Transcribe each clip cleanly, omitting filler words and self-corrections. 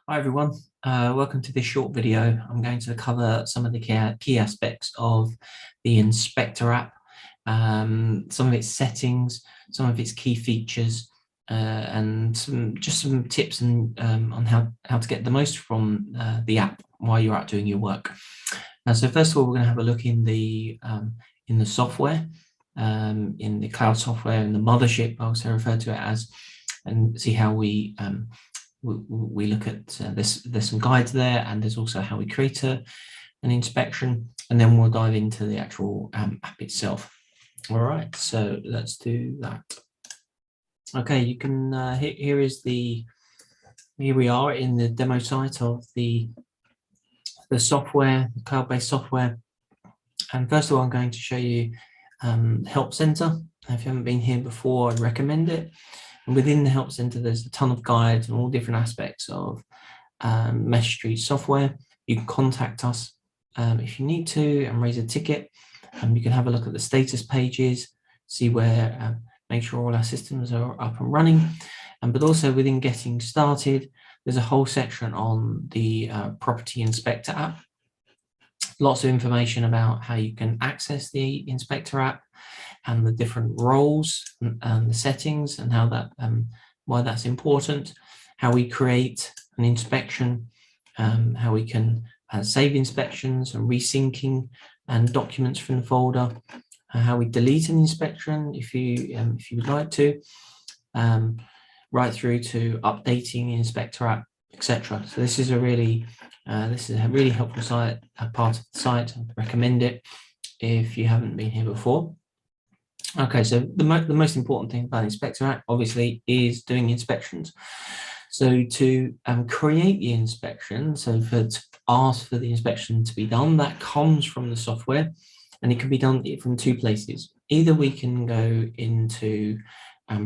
Hi everyone, welcome to this short video. I'm going to cover some of the key aspects of the Inspector app, some of its settings, some of its key features, and just some tips on how to get the most from the app while you're out doing your work. So first of all, we're going to have a look in the software, in the cloud software, in the mothership, I also refer to it as, and see how we look at there's some guides there, and there's also how we create an inspection, and then we'll dive into the actual app itself. All right, so let's do that. Okay, you can here we are in the demo site of the software, the cloud-based software. And first of all, I'm going to show you Help Center. If you haven't been here before, I'd recommend it. And within the Help Center, there's a ton of guides and all different aspects of Metastreet software. You can contact us if you need to and raise a ticket. You can have a look at the status pages, see where, make sure all our systems are up and running. But also within getting started, there's a whole section on the Property Inspector app. Lots of information about how you can access the Inspector app and the different roles and the settings, and how that why that's important, how we create an inspection, how we can save inspections and resyncing and documents from the folder, how we delete an inspection if you would like to, right through to updating the Inspector app, etc. So this is a really helpful site, part of the site. I'd recommend it if you haven't been here before. Okay, so the most important thing about the Inspector app, obviously, is doing inspections. So to create the inspection, to ask for the inspection to be done, that comes from the software, and it can be done from two places. Either we can go into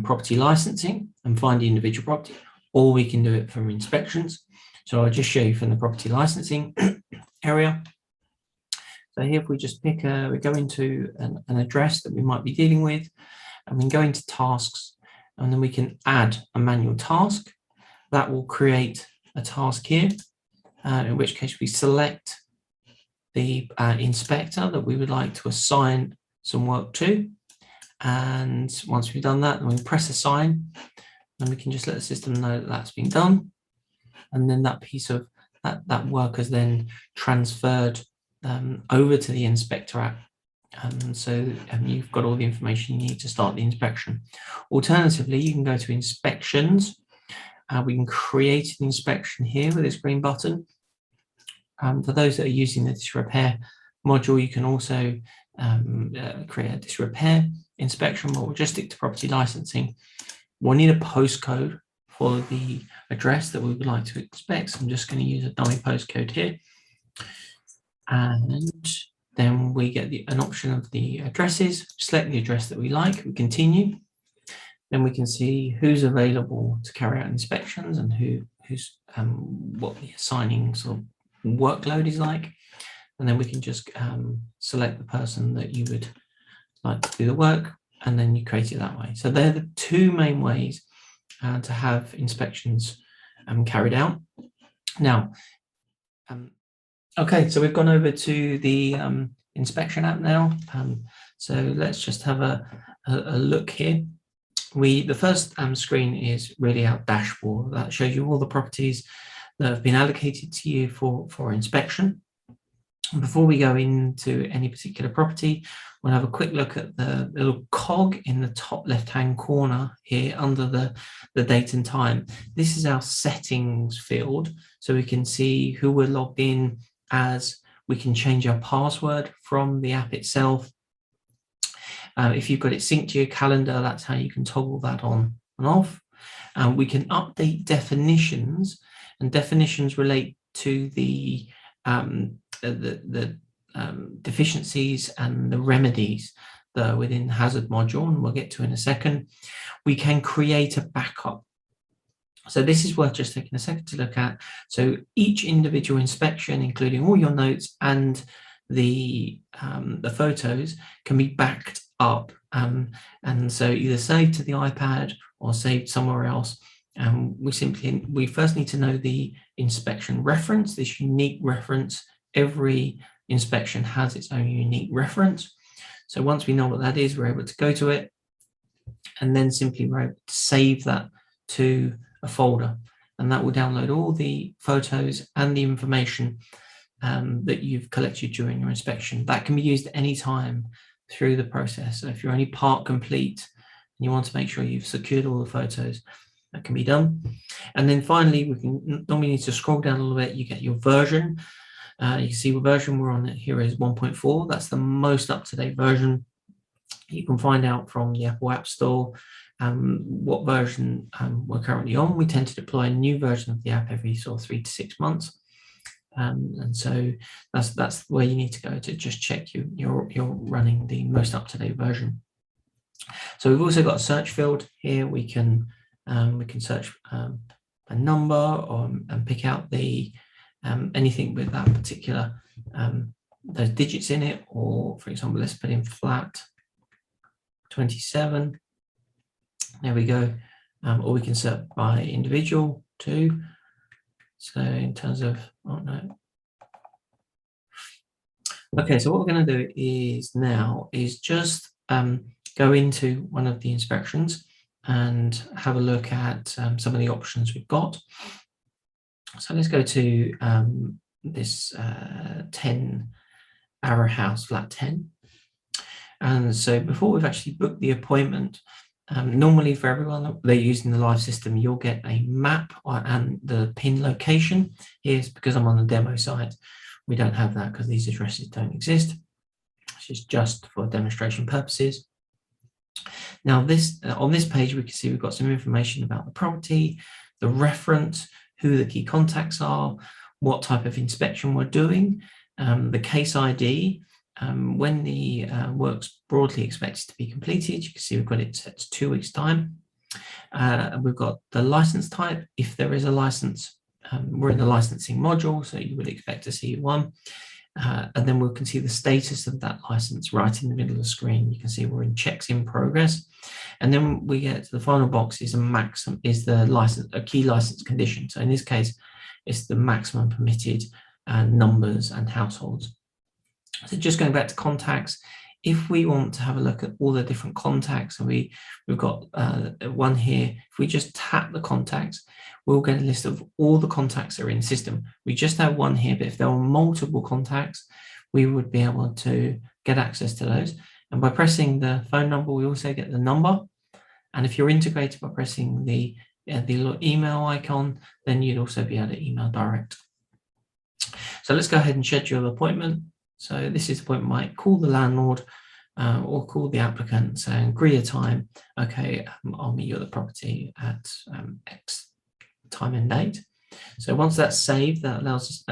property licensing and find the individual property, or we can do it from inspections. So I'll just show you from the property licensing area. So here, if we just pick, we go into an address that we might be dealing with, and we go into tasks, and then we can add a manual task. That will create a task here, in which case we select the inspector that we would like to assign some work to. And once we've done that, then we press assign, and we can just let the system know that that's been done. And then that piece of that work is then transferred over to the Inspector app. So you've got all the information you need to start the inspection. Alternatively, you can go to inspections. We can create an inspection here with this green button. For those that are using the disrepair module, you can also create a disrepair inspection, but we'll just stick to property licensing. We'll need a postcode for the address that we would like to inspect. So I'm just going to use a dummy postcode here. And then we get an option of the addresses. Select the address that we like, we continue. Then we can see who's available to carry out inspections and who's what the assigning sort of workload is like. And then we can just select the person that you would like to do the work, and then you create it that way. So they're the two main ways to have inspections carried out. Now, okay, so we've gone over to the inspection app now. So let's just have a look here. The first screen is really our dashboard. That shows you all the properties that have been allocated to you for inspection. And before we go into any particular property, we'll have a quick look at the little cog in the top left-hand corner here under the date and time. This is our settings field, so we can see who we're logged in as. We can change our password from the app itself. If you've got it synced to your calendar, that's how you can toggle that on and off. We can update definitions, and definitions relate to the deficiencies and the remedies that are within the hazard module, and we'll get to in a second. We can create a backup. So this is worth just taking a second to look at. So each individual inspection, including all your notes and the photos, can be backed up, and so either saved to the iPad or saved somewhere else we first need to know the inspection reference, this unique reference. Every inspection has its own unique reference. So once we know what that is, we're able to go to it, and then simply we're able to save that to a folder, and that will download all the photos and the information that you've collected during your inspection. That can be used at any time through the process. So if you're only part complete and you want to make sure you've secured all the photos, that can be done. And then finally, we can normally need to scroll down a little bit. You get your version. You can see what version we're on here is 1.4. That's the most up-to-date version. You can find out from the Apple App Store what version we're currently on. We tend to deploy a new version of the app every sort of 3 to 6 months. And so that's where you need to go to just check you're running the most up-to-date version. So we've also got a search field here. We can search a number and pick out the anything with that particular those digits in it, or for example, let's put in flat 27. There we go. Or we can search by individual too. So in terms of, oh no. Okay, so what we're going to do is just go into one of the inspections and have a look at some of the options we've got. So let's go to this 10 Arrow House, flat 10. And so before we've actually booked the appointment, normally for everyone that they're using the live system, you'll get a map and the pin location. Here's because I'm on the demo site. We don't have that because these addresses don't exist. It's just for demonstration purposes. Now this on this page, we can see we've got some information about the property, the reference, who the key contacts are, what type of inspection we're doing, the case ID, when the work's broadly expected to be completed. You can see we've got it set to 2 weeks' time. We've got the license type, if there is a license. We're in the licensing module, so you would expect to see one. And then we can see the status of that license right in the middle of the screen. You can see we're in checks in progress. And then we get to the final box is a key license condition. So in this case, it's the maximum permitted numbers and households. So just going back to contacts, if we want to have a look at all the different contacts, and we've got one here, if we just tap the contacts, we'll get a list of all the contacts that are in the system. We just have one here, but if there are multiple contacts, we would be able to get access to those. And by pressing the phone number, we also get the number. And if you're integrated by pressing the little email icon, then you'd also be able to email direct. So let's go ahead and schedule an appointment. So this is the point we might call the landlord or call the applicant, say, agree a time. Okay, I'll meet you at the property at X time and date. So once that's saved, that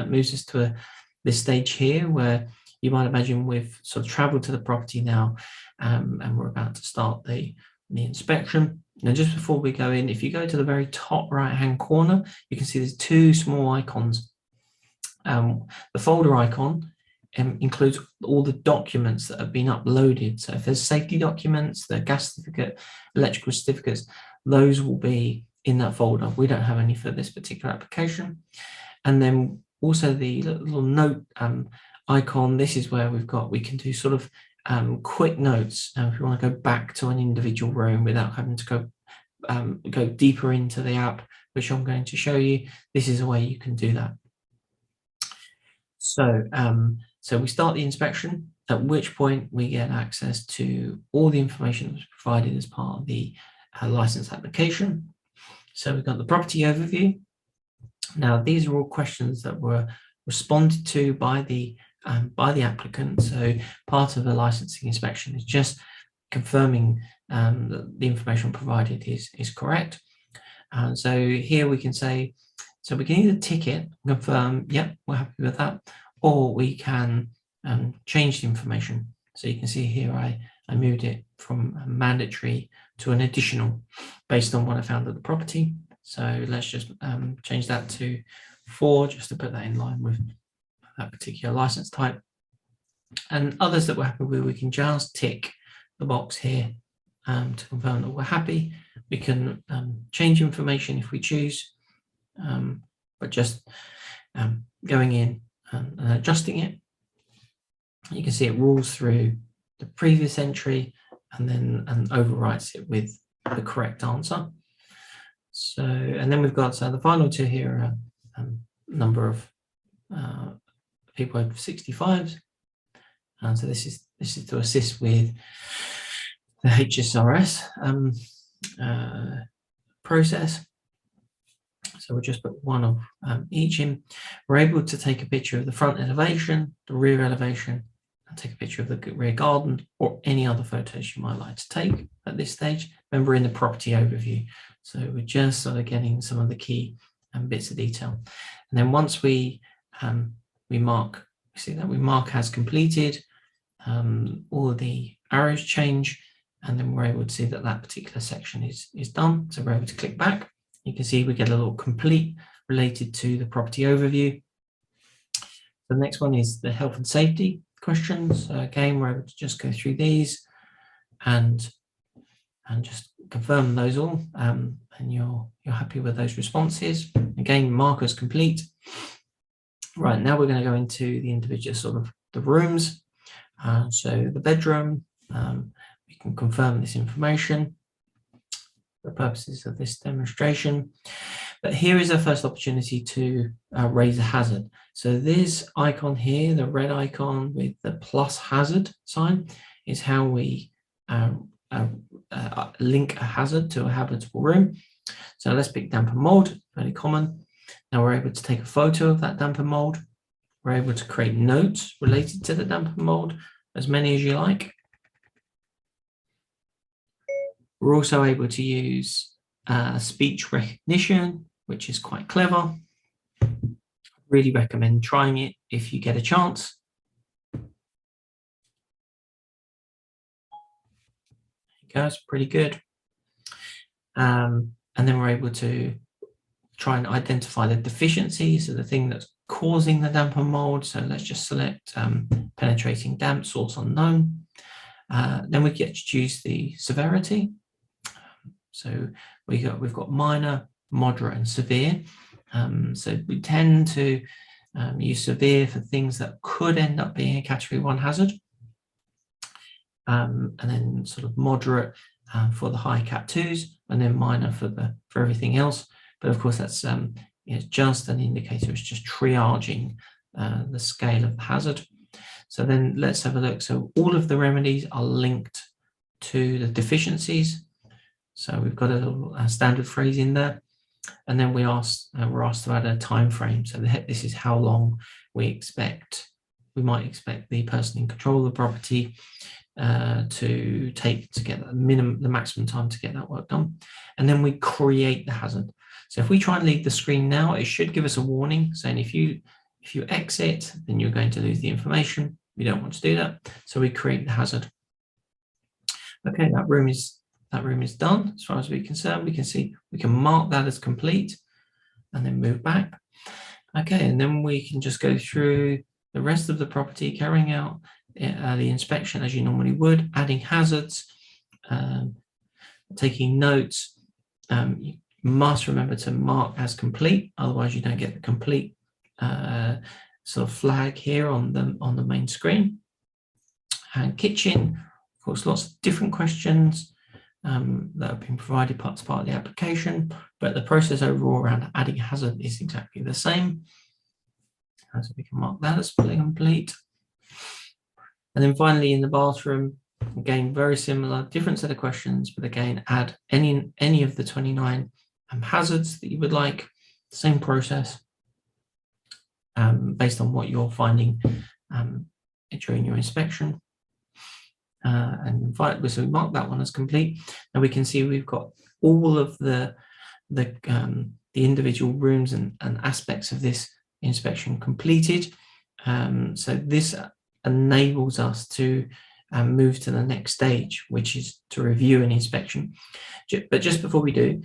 moves us to this stage here where you might imagine we've sort of traveled to the property now, and we're about to start the inspection. Now, just before we go in, if you go to the very top right-hand corner, you can see there's two small icons. The folder icon includes all the documents that have been uploaded. So if there's safety documents, the gas certificate, electrical certificates, those will be in that folder. We don't have any for this particular application. And then also the little note icon, this is where we can do sort of quick notes if you want to go back to an individual room without having to go deeper into the app, which I'm going to show you. This is a way you can do that. So we start the inspection, at which point we get access to all the information that was provided as part of the license application. So we've got the property overview. Now, these are all questions that were responded to by the applicant. So part of the licensing inspection is just confirming that the information provided is correct. So here we can say, so we can either tick it, confirm, yep, we're happy with that, or we can change the information. So you can see here I moved it from mandatory to an additional based on what I found at the property. So let's just change that to 4, just to put that in line with that particular license type. And others that we're happy with, we can just tick the box here to confirm that we're happy. We can change information if we choose, but just going in and adjusting it. You can see it rules through the previous entry and then overwrites it with the correct answer. So, and then we've got the final two here are number of people over 65, and so this is to assist with the HSRS process. So we'll just put one of each in. We're able to take a picture of the front elevation, the rear elevation, and take a picture of the rear garden or any other photos you might like to take at this stage. Remember, in the property overview. So we're just sort of getting some of the key bits of detail. And then once we mark, see that we mark as completed, all of the arrows change, and then we're able to see that that particular section is done. So we're able to click back. You can see we get a little complete related to the property overview. The next one is the health and safety questions. Again, we're able to just go through these and just confirm those all, and you're happy with those responses. Again, markers complete. Right, now we're going to go into the individual sort of the rooms. So the bedroom, we can confirm this information for the purposes of this demonstration. But here is our first opportunity to raise a hazard. So this icon here, the red icon with the plus hazard sign, is how we link a hazard to a habitable room. So let's pick damp and mold, very common. Now we're able to take a photo of that damp and mold. We're able to create notes related to the damp and mold, as many as you like. We're also able to use speech recognition, which is quite clever. Really recommend trying it if you get a chance. There you go, it's pretty good. And then we're able to try and identify the deficiencies, so the thing that's causing the damp and mold. So let's just select penetrating damp, source unknown. Then we get to choose the severity. So we've got minor, moderate, and severe. So we tend to use severe for things that could end up being a category 1 hazard, and then sort of moderate for the high cat 2s, and then minor for everything else. But of course, that's it's just an indicator. It's just triaging the scale of the hazard. So then let's have a look. So all of the remedies are linked to the deficiencies. So we've got a little standard phrase in there, and then we're asked to add a time frame. So this is how long we might expect the person in control of the property to take to get the maximum time to get that work done. And then we create the hazard. So if we try and leave the screen now, it should give us a warning saying if you exit, then you're going to lose the information. We don't want to do that. So we create the hazard. Okay, that room is done. As far as we're concerned, we can see we can mark that as complete and then move back. Okay, and then we can just go through the rest of the property, carrying out the inspection as you normally would, adding hazards, taking notes. You must remember to mark as complete, otherwise you don't get the complete sort of flag here on the main screen. And kitchen, of course, lots of different questions that have been provided as part of the application, but the process overall around adding a hazard is exactly the same. So we can mark that as fully complete. And then finally in the bathroom, again, very similar, different set of questions, but again, add any of the 29 hazards that you would like, same process based on what you're finding during your inspection. And so we mark that one as complete. Now we can see we've got all of the individual rooms and aspects of this inspection completed. So this enables us to move to the next stage, which is to review an inspection. But just before we do,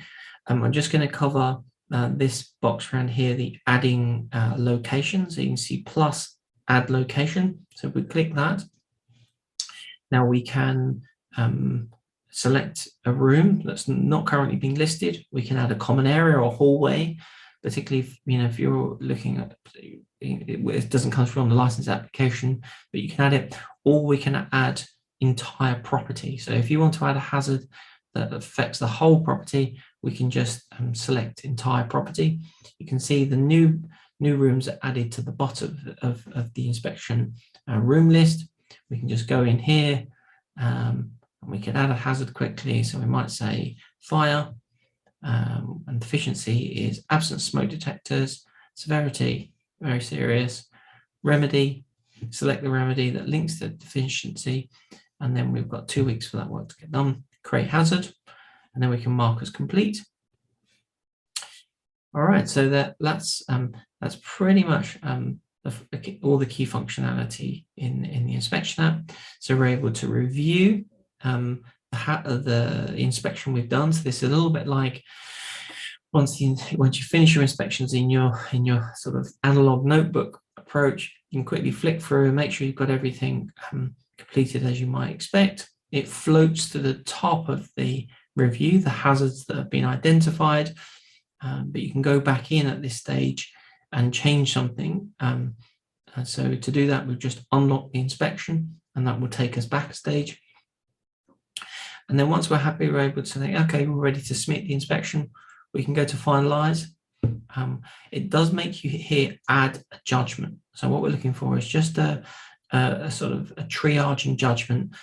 I'm just going to cover this box around here, the adding location. So you can see plus add location. So if we click that, now we can select a room that's not currently being listed. We can add a common area or hallway, particularly if you're looking at it doesn't come from the license application, but you can add it, or we can add entire property. So if you want to add a hazard that affects the whole property, we can just select entire property. You can see the new rooms are added to the bottom of the inspection room list. We can just go in here and we can add a hazard quickly. So we might say fire, and deficiency is absent smoke detectors, severity, very serious, remedy, select the remedy that links to deficiency, and then we've got 2 weeks for that work to get done. Create hazard, and then we can mark as complete. All right, so that's pretty much all the key functionality in the inspection app. So we're able to review the inspection we've done. So this is a little bit like once you finish your inspections in your sort of analog notebook approach, you can quickly flick through and make sure you've got everything completed as you might expect. It floats to the top of the review, the hazards that have been identified, but you can go back in at this stage and change something. So to do that, we'll just unlock the inspection, and that will take us back a stage. And then once we're happy, we're able to think, okay, we're ready to submit the inspection. We can go to finalize. It does make you here add a judgment. So what we're looking for is just a sort of a triaging judgment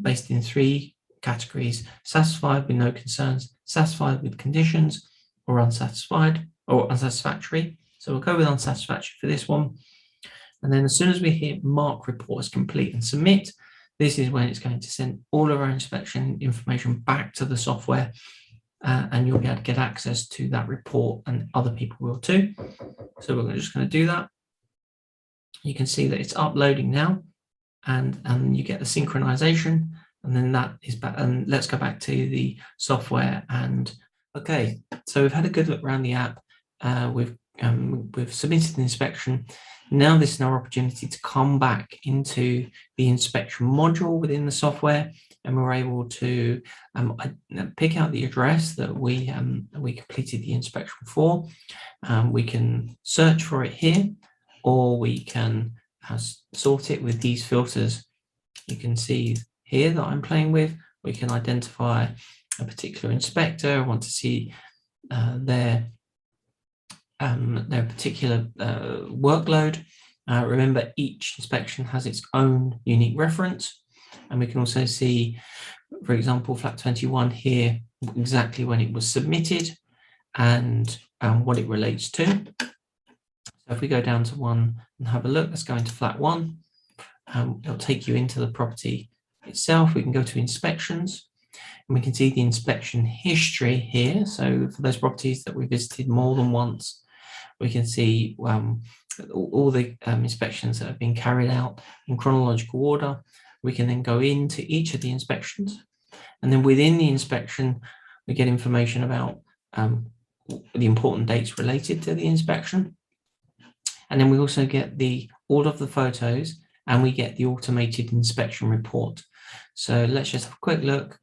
based in 3 categories: satisfied with no concerns, satisfied with conditions, or unsatisfied or unsatisfactory. So we'll go with unsatisfactory for this one. And then as soon as we hit mark report as complete and submit, this is when it's going to send all of our inspection information back to the software, and you'll be able to get access to that report, and other people will too. So we're just going to do that. You can see that it's uploading now, and you get the synchronization, and then that is back. And let's go back to the software. And okay, so we've had a good look around the app. We've submitted the inspection. Now this is our opportunity to come back into the inspection module within the software, and we're able to pick out the address that we completed the inspection for. We can search for it here, or we can sort it with these filters. You can see here that I'm playing with. We can identify a particular inspector. I want to see their particular workload. Remember, each inspection has its own unique reference, and we can also see, for example, flat 21 here, exactly when it was submitted and what it relates to. So if we go down to 1 and have a look, let's go into flat 1. It'll take you into the property itself. We can go to inspections, and we can see the inspection history here. So for those properties that we visited more than once, we can see all the inspections that have been carried out in chronological order. We can then go into each of the inspections, and then within the inspection, we get information about the important dates related to the inspection. And then we also get all of the photos, and we get the automated inspection report. So let's just have a quick look.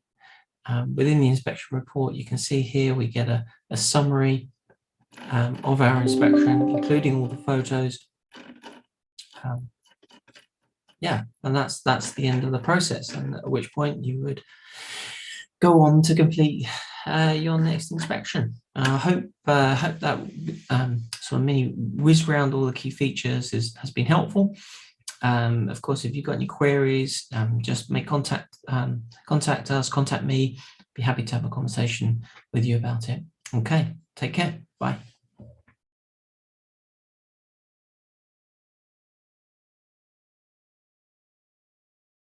Within the inspection report, you can see here we get a summary of our inspection, including all the photos. Yeah, and that's the end of the process, and at which point you would go on to complete your next inspection. I hope that sort of mini whiz round all the key features has been helpful. Of course, if you've got any queries, just make contact us, contact me. Be happy to have a conversation with you about it. Okay, take care. Bye.